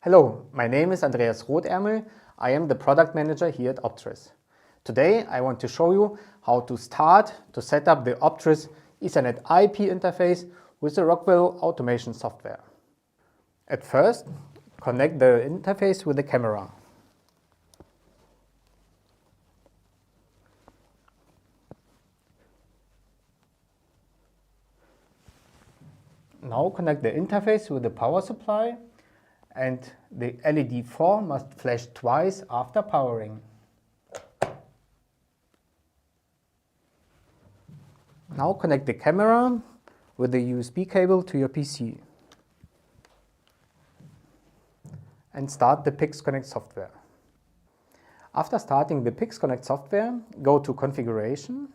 Hello, my name is Andreas Rothärmel. I am the product manager here at Optris. Today I want to show you how to start to set up the Optris Ethernet IP interface with the Rockwell Automation software. At first, connect the interface with the camera. Now connect the interface with the power supply, and the LED 4 must flash twice after powering. Now connect the camera with the USB cable to your PC and start the Pix Connect software. After starting the Pix Connect software, go to Configuration,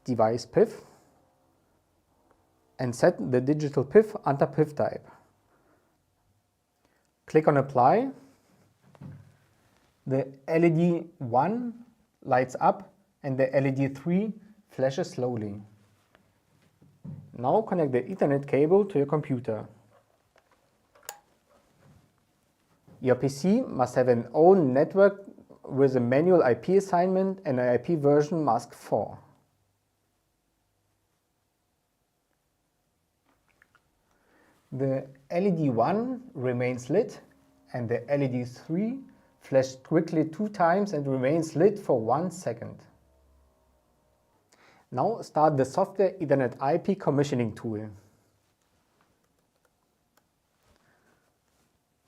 Device PIF, and set the digital PIF under PIF type. Click on Apply. The LED 1 lights up and the LED 3 flashes slowly. Now connect the Ethernet cable to your computer. Your PC must have an own network with a manual IP assignment and an IP version mask 4. The LED 1 remains lit and the LED 3 flashes quickly 2 times and remains lit for 1 second. Now start the Software Ethernet IP commissioning tool.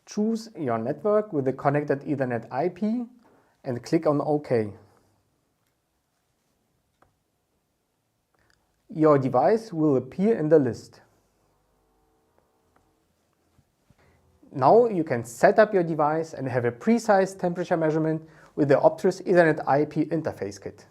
Choose your network with the connected Ethernet IP and click on OK. Your device will appear in the list. Now you can set up your device and have a precise temperature measurement with the Optris Ethernet IP interface kit.